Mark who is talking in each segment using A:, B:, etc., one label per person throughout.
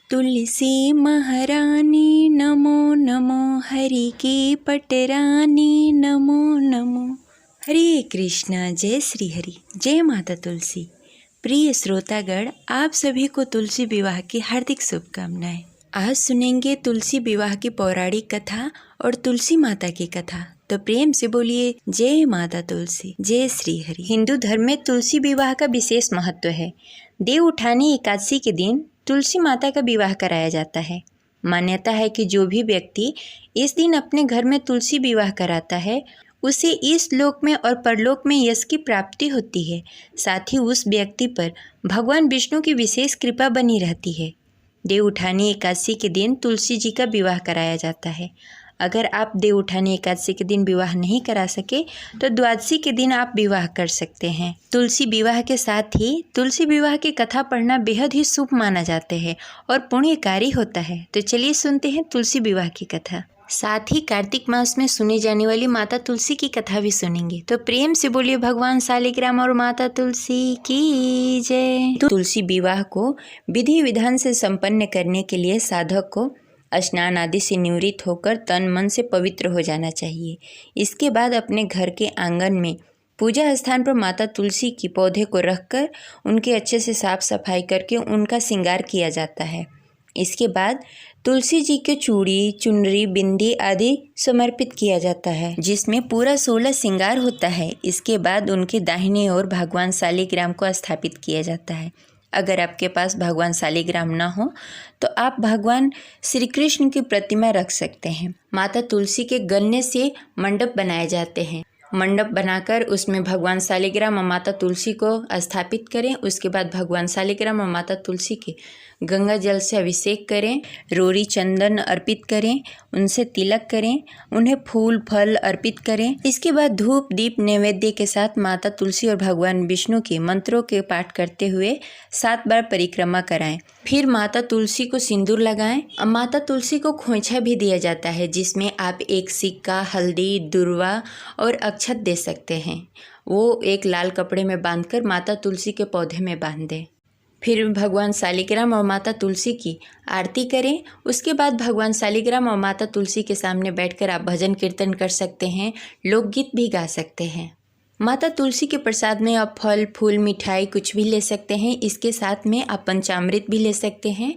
A: तुलसी महारानी नमो नमो, हरि की पटरानी नमो नमो। हरे कृष्णा, जय श्री हरि, जय माता तुलसी। प्रिय श्रोतागण, आप सभी को तुलसी विवाह की हार्दिक शुभकामनाएं। आज सुनेंगे तुलसी विवाह की पौराणिक कथा और तुलसी माता की कथा। तो प्रेम से बोलिए जय माता तुलसी, जय श्री हरि। हिंदू धर्म में तुलसी विवाह का विशेष महत्व है। देव उठानी एकादशी के दिन तुलसी माता का विवाह कराया जाता है। मान्यता है कि जो भी व्यक्ति इस दिन अपने घर में तुलसी विवाह कराता है उसे इस लोक में और परलोक में यश की प्राप्ति होती है। साथ ही उस व्यक्ति पर भगवान विष्णु की विशेष कृपा बनी रहती है। देव उठानी एकादशी के दिन तुलसी जी का विवाह कराया जाता है। अगर आप देव उठानी एकादशी के दिन विवाह नहीं करा सके तो द्वादशी के दिन आप विवाह कर सकते हैं। तुलसी विवाह के साथ ही तुलसी विवाह की कथा पढ़ना बेहद ही शुभ माना जाता है और पुण्यकारी होता है। तो चलिए सुनते हैं तुलसी विवाह की कथा। साथ ही कार्तिक मास में सुनी जाने वाली माता तुलसी की कथा भी सुनेंगे। तो प्रेम से बोलिए भगवान शालिग्राम और माता तुलसी की जय। तुलसी विवाह को विधि विधान से संपन्न करने के लिए साधक को स्नान आदि से निवृत्त होकर तन मन से पवित्र हो जाना चाहिए। इसके बाद अपने घर के आंगन में पूजा स्थान पर माता तुलसी की पौधे को रखकर उनके अच्छे से साफ सफाई करके उनका श्रृंगार किया जाता है। इसके बाद तुलसी जी के चूड़ी, चुनरी, बिंदी आदि समर्पित किया जाता है, जिसमें पूरा 16 श्रृंगार होता है। इसके बाद उनके दाहिने ओर भगवान शालिग्राम को स्थापित किया जाता है। अगर आपके पास भगवान शालिग्राम ना हो तो आप भगवान श्री कृष्ण की प्रतिमा रख सकते हैं। माता तुलसी के गन्ने से मंडप बनाए जाते हैं। मंडप बनाकर उसमें भगवान शालिग्राम और माता तुलसी को स्थापित करें। उसके बाद भगवान शालिग्राम और माता तुलसी के गंगा जल से अभिषेक करें, रोरी चंदन अर्पित करें, उनसे तिलक करें, उन्हें फूल फल अर्पित करें। इसके बाद धूप दीप नैवेद्य के साथ माता तुलसी और भगवान विष्णु के मंत्रों के पाठ करते हुए 7 बार परिक्रमा कराएं। फिर माता तुलसी को सिंदूर लगाएं। और माता तुलसी को खोइछा भी दिया जाता है, जिसमें आप एक सिक्का, हल्दी, दुर्वा और अक्षत दे सकते हैं। वो एक लाल कपड़े में बांधकर माता तुलसी के पौधे में बांध दें। फिर भगवान शालिग्राम और माता तुलसी की आरती करें। उसके बाद भगवान शालिग्राम और माता तुलसी के सामने बैठकर आप भजन कीर्तन कर सकते हैं, लोकगीत भी गा सकते हैं। माता तुलसी के प्रसाद में आप फल फूल मिठाई कुछ भी ले सकते हैं। इसके साथ में आप पंचामृत भी ले सकते हैं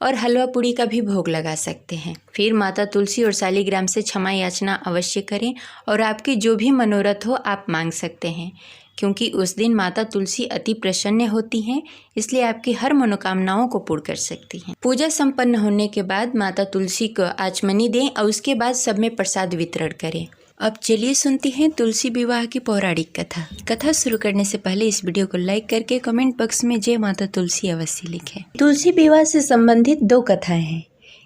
A: और हलवा पूड़ी का भी भोग लगा सकते हैं। फिर माता तुलसी और शालिग्राम से क्षमा याचना अवश्य करें और आपकी जो भी मनोरथ हो आप मांग सकते हैं, क्योंकि उस दिन माता तुलसी अति प्रसन्न होती हैं, इसलिए आपकी हर मनोकामनाओं को पूर्ण कर सकती हैं। पूजा संपन्न होने के बाद माता तुलसी को आचमनी दें और उसके बाद सब में प्रसाद वितरण करें। अब चलिए सुनते हैं तुलसी विवाह की पौराणिक कथा। कथा शुरू करने से पहले इस वीडियो को लाइक करके कमेंट बॉक्स में जय माता तुलसी अवश्य लिखें। तुलसी विवाह से संबंधित 2 कथाएं हैं।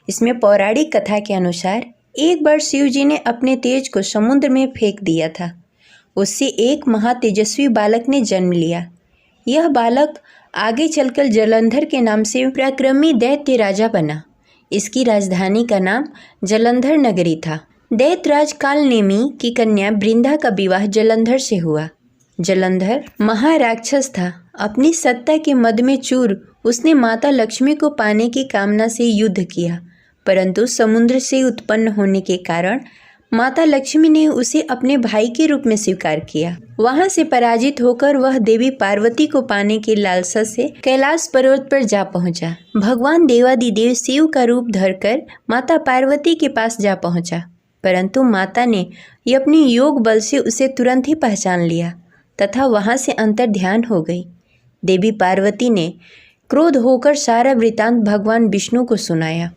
A: इसमें पौराणिक कथा के अनुसार एक बार शिव जी ने अपने तेज को समुद्र में फेंक दिया था। उससे एक महातेजस्वी बालक ने जन्म लिया। यह बालक आगे चलकर जलंधर के नाम से पराक्रमी दैत्य राजा बना। इसकी राजधानी का नाम जलंधर नगरी था। दैत्यराज कालनेमी की कन्या वृंदा का विवाह जलंधर से हुआ। जलंधर महाराक्षस था। अपनी सत्ता के मद में चूर उसने माता लक्ष्मी को पाने की कामना से युद्ध किया, परंतु समुद्र से उत्पन्न होने के कारण माता लक्ष्मी ने उसे अपने भाई के रूप में स्वीकार किया। वहां से पराजित होकर वह देवी पार्वती को पाने की लालसा से कैलाश पर्वत पर जा पहुंचा। भगवान देवादिदेव शिव का रूप धरकर माता पार्वती के पास जा पहुंचा, परंतु माता ने अपनी योग बल से उसे तुरंत ही पहचान लिया तथा वहां से अंतर ध्यान हो गई। देवी पार्वती ने क्रोध होकर सारा वृतांत भगवान विष्णु को सुनाया।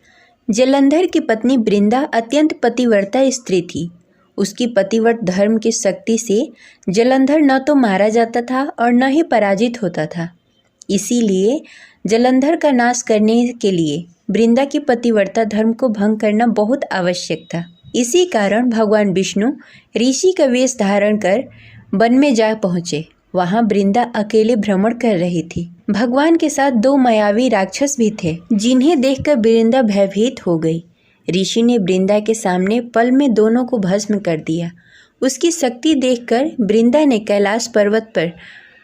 A: जलंधर की पत्नी वृंदा अत्यंत पतिव्रता स्त्री थी। उसकी पतिव्रत धर्म की शक्ति से जलंधर न तो मारा जाता था और न ही पराजित होता था। इसीलिए जलंधर का नाश करने के लिए वृंदा की पतिव्रता धर्म को भंग करना बहुत आवश्यक था। इसी कारण भगवान विष्णु ऋषि का वेश धारण कर वन में जा पहुँचे। वहाँ वृंदा अकेले भ्रमण कर रही थी। भगवान के साथ 2 मायावी राक्षस भी थे, जिन्हें देखकर वृंदा भयभीत हो गई। ऋषि ने वृंदा के सामने पल में दोनों को भस्म कर दिया। उसकी शक्ति देखकर वृंदा ने कैलाश पर्वत पर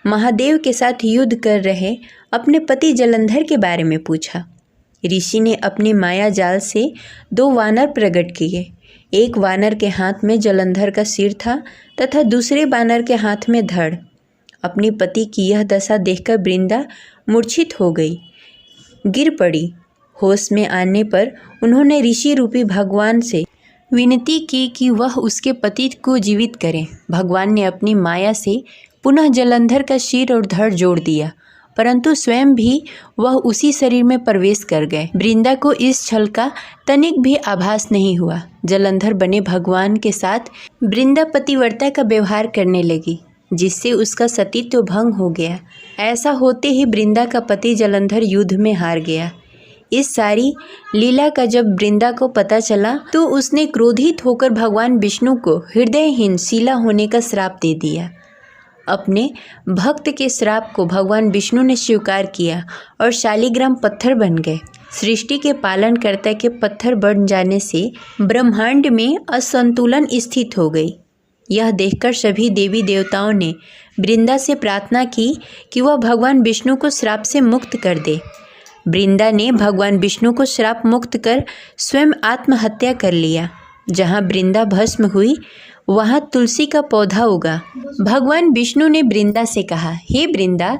A: महादेव के साथ युद्ध कर रहे अपने पति जलंधर के बारे में पूछा। ऋषि ने अपनी माया जाल से 2 वानर प्रकट किए। एक वानर के हाथ में जलंधर का सिर था तथा दूसरे वानर के हाथ में धड़। अपनी पति की यह दशा देखकर वृंदा मूर्छित हो गई, गिर पड़ी। होश में आने पर उन्होंने ऋषि रूपी भगवान से विनती की कि वह उसके पति को जीवित करें। भगवान ने अपनी माया से पुनः जलंधर का सिर और धड़ जोड़ दिया, परंतु स्वयं भी वह उसी शरीर में प्रवेश कर गए। वृंदा को इस छल का तनिक भी आभास नहीं हुआ। जलंधर बने भगवान के साथ वृंदा पतिव्रता का व्यवहार करने लगी, जिससे उसका सतीत्व भंग हो गया। ऐसा होते ही वृंदा का पति जलंधर युद्ध में हार गया। इस सारी लीला का जब वृंदा को पता चला तो उसने क्रोधित होकर भगवान विष्णु को हृदयहीन शिला होने का श्राप दे दिया। अपने भक्त के श्राप को भगवान विष्णु ने स्वीकार किया और शालिग्राम पत्थर बन गए। सृष्टि के पालनकर्ता के पत्थर बन जाने से ब्रह्मांड में असंतुलन स्थित हो गई। यह देखकर सभी देवी देवताओं ने वृंदा से प्रार्थना की कि वह भगवान विष्णु को श्राप से मुक्त कर दे। वृंदा ने भगवान विष्णु को श्राप मुक्त कर स्वयं आत्महत्या कर लिया। जहाँ वृंदा भस्म हुई वहाँ तुलसी का पौधा उगा। भगवान विष्णु ने वृंदा से कहा, हे वृंदा,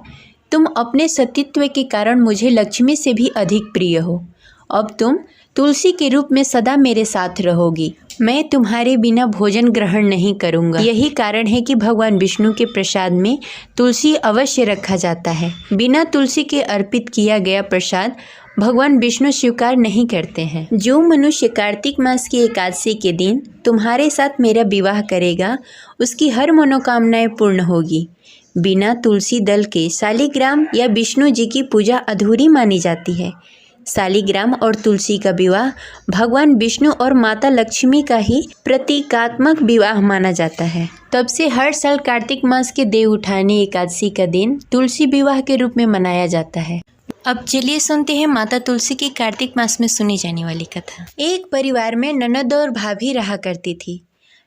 A: तुम अपने सतीत्व के कारण मुझे लक्ष्मी से भी अधिक प्रिय हो। अब तुम तुलसी के रूप में सदा मेरे साथ रहोगी। मैं तुम्हारे बिना भोजन ग्रहण नहीं करूँगा। यही कारण है कि भगवान विष्णु के प्रसाद में तुलसी अवश्य रखा जाता है। बिना तुलसी के अर्पित किया गया प्रसाद भगवान विष्णु स्वीकार नहीं करते हैं। जो मनुष्य कार्तिक मास की एकादशी के दिन तुम्हारे साथ मेरा विवाह करेगा, उसकी हर मनोकामनाएं पूर्ण होगी। बिना तुलसी दल के शालिग्राम या विष्णु जी की पूजा अधूरी मानी जाती है। शालिग्राम और तुलसी का विवाह भगवान विष्णु और माता लक्ष्मी का ही प्रतीकात्मक विवाह माना जाता है। तब से हर साल कार्तिक मास के देव उठानी एकादशी का दिन तुलसी विवाह के रूप में मनाया जाता है। अब चलिए सुनते हैं माता तुलसी की कार्तिक मास में सुनी जाने वाली कथा। एक परिवार में ननद और भाभी रहा करती थी।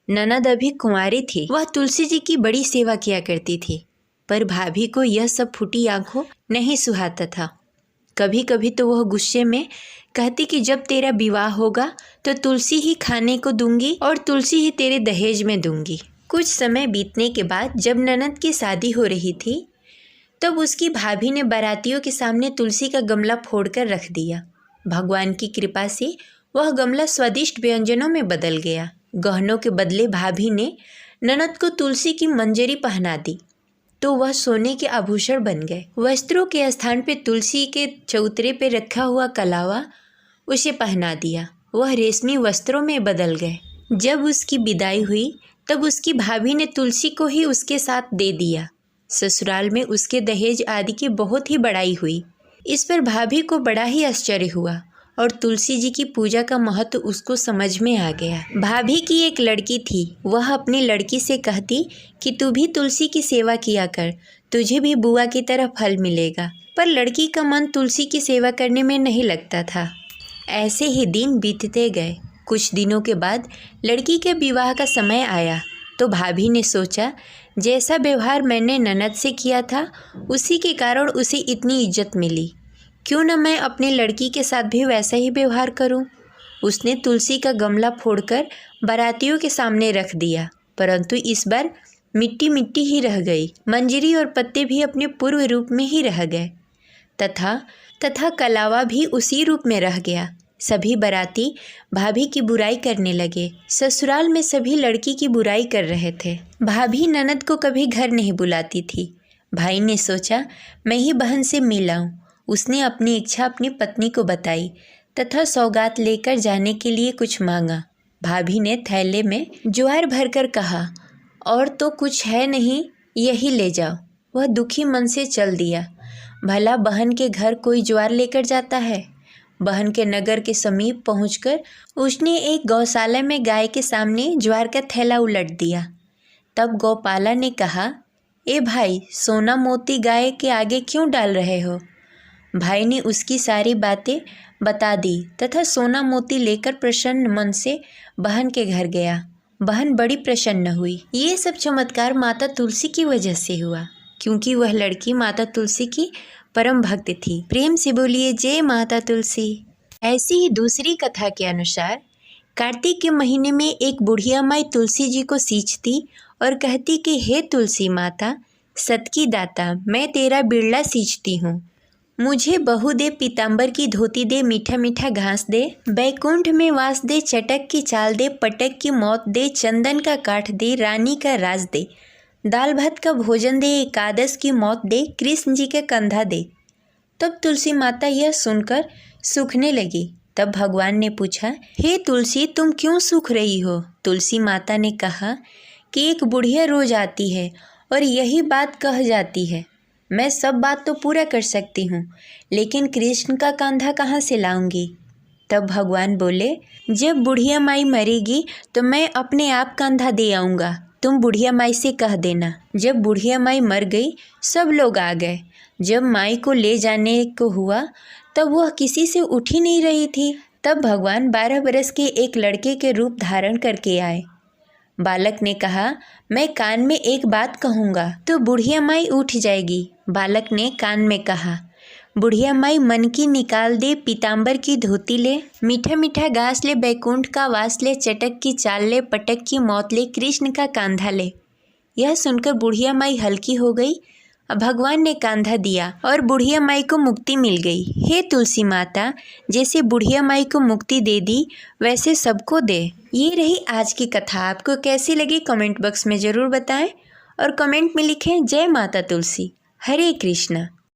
A: ननद अभी कुंवारी थी। वह तुलसी जी की बड़ी सेवा किया करती थी, पर भाभी को यह सब फूटी आंखों नहीं सुहाता था। कभी कभी तो वह गुस्से में कहती कि जब तेरा विवाह होगा तो तुलसी ही खाने को दूंगी और तुलसी ही तेरे दहेज में दूंगी। कुछ समय बीतने के बाद जब ननद की शादी हो रही थी, तब उसकी भाभी ने बारातियों के सामने तुलसी का गमला फोड़कर रख दिया। भगवान की कृपा से वह गमला स्वादिष्ट व्यंजनों में बदल गया। गहनों के बदले भाभी ने ननद को तुलसी की मंजरी पहना दी तो वह सोने के आभूषण बन गए। वस्त्रों के स्थान पे तुलसी के चौतरे पे रखा हुआ कलावा उसे पहना दिया। वह रेशमी वस्त्रों में बदल गए। जब उसकी विदाई हुई तब उसकी भाभी ने तुलसी को ही उसके साथ दे दिया। ससुराल में उसके दहेज आदि की बहुत ही बड़ाई हुई। इस पर भाभी को बड़ा ही आश्चर्य हुआ और तुलसी जी की पूजा का महत्व उसको समझ में आ गया। भाभी की एक लड़की थी। वह अपनी लड़की से कहती कि तू भी तुलसी की सेवा किया कर, तुझे भी बुआ की तरह फल मिलेगा। पर लड़की का मन तुलसी की सेवा करने में नहीं लगता था। ऐसे ही दिन बीतते गए। कुछ दिनों के बाद लड़की के विवाह का समय आया तो भाभी ने सोचा, जैसा व्यवहार मैंने ननद से किया था उसी के कारण उसे इतनी इज्जत मिली, क्यों न मैं अपनी लड़की के साथ भी वैसा ही व्यवहार करूं। उसने तुलसी का गमला फोड़कर बारातियों के सामने रख दिया, परंतु इस बार मिट्टी मिट्टी ही रह गई। मंजरी और पत्ते भी अपने पूर्व रूप में ही रह गए तथा कलावा भी उसी रूप में रह गया। सभी बाराती भाभी की बुराई करने लगे। ससुराल में सभी लड़की की बुराई कर रहे थे। भाभी ननद को कभी घर नहीं बुलाती थी। भाई ने सोचा मैं ही बहन से मिलाऊं। उसने अपनी इच्छा अपनी पत्नी को बताई तथा सौगात लेकर जाने के लिए कुछ मांगा। भाभी ने थैले में ज्वार भरकर कहा, और तो कुछ है नहीं, यही ले जाओ। वह दुखी मन से चल दिया। भला बहन के घर कोई ज्वार लेकर जाता है। बहन के नगर के समीप पहुंचकर उसने एक गौशाला में गाय के सामने ज्वार का थैला उलट दिया। तब गौपाला ने कहा, ए भाई, सोना मोती गाय के आगे क्यों डाल रहे हो। भाई ने उसकी सारी बातें बता दी तथा सोना मोती लेकर प्रसन्न मन से बहन के घर गया। बहन बड़ी प्रसन्न हुई। ये सब चमत्कार माता तुलसी की वजह से हुआ, क्योंकि वह लड़की माता तुलसी की परम भक्त थी। प्रेम से बोलिए जय माता तुलसी। ऐसी ही दूसरी कथा के अनुसार कार्तिक के महीने में एक बुढ़िया माई तुलसी जी को सींचती और कहती कि हे तुलसी माता, सत की दाता, मैं तेरा बिरला सींचती हूँ, मुझे बहू दे, पीताम्बर की धोती दे, मीठा मीठा घास दे, बैकुंठ में वास दे, चटक की चाल दे, पटक की मौत दे, चंदन का काठ दे, रानी का राज दे, दाल भात का भोजन दे, एकादश की मौत दे, कृष्ण जी के कंधा दे। तब तुलसी माता यह सुनकर सूखने लगी। तब भगवान ने पूछा, हे तुलसी, तुम क्यों सूख रही हो? तुलसी माता ने कहा कि एक बुढ़िया रोज आती है और यही बात कह जाती है, मैं सब बात तो पूरा कर सकती हूँ, लेकिन कृष्ण का कंधा कहाँ से लाऊंगी? तब भगवान बोले, जब बुढ़िया माई मरेगी तो मैं अपने आप कंधा दे आऊँगा, तुम बुढ़िया माई से कह देना। जब बुढ़िया माई मर गई, सब लोग आ गए। जब माई को ले जाने को हुआ तब वह किसी से उठ ही नहीं रही थी। तब भगवान 12 बरस के एक लड़के के रूप धारण करके आए। बालक ने कहा, मैं कान में एक बात कहूँगा तो बुढ़िया माई उठ जाएगी। बालक ने कान में कहा, बुढ़िया माई मन की निकाल दे, पीताम्बर की धोती ले, मीठा मीठा घास ले, बैकुंठ का वास ले, चटक की चाल ले, पटक की मौत ले, कृष्ण का कांधा ले। यह सुनकर बुढ़िया माई हल्की हो गई। भगवान ने कांधा दिया और बुढ़िया माई को मुक्ति मिल गई। हे तुलसी माता, जैसे बुढ़िया माई को मुक्ति दे दी वैसे सबको दे। ये रही आज की कथा। आपको कैसी लगी कमेंट बॉक्स में ज़रूर बताएं और कमेंट में लिखें जय माता तुलसी। हरे कृष्णा।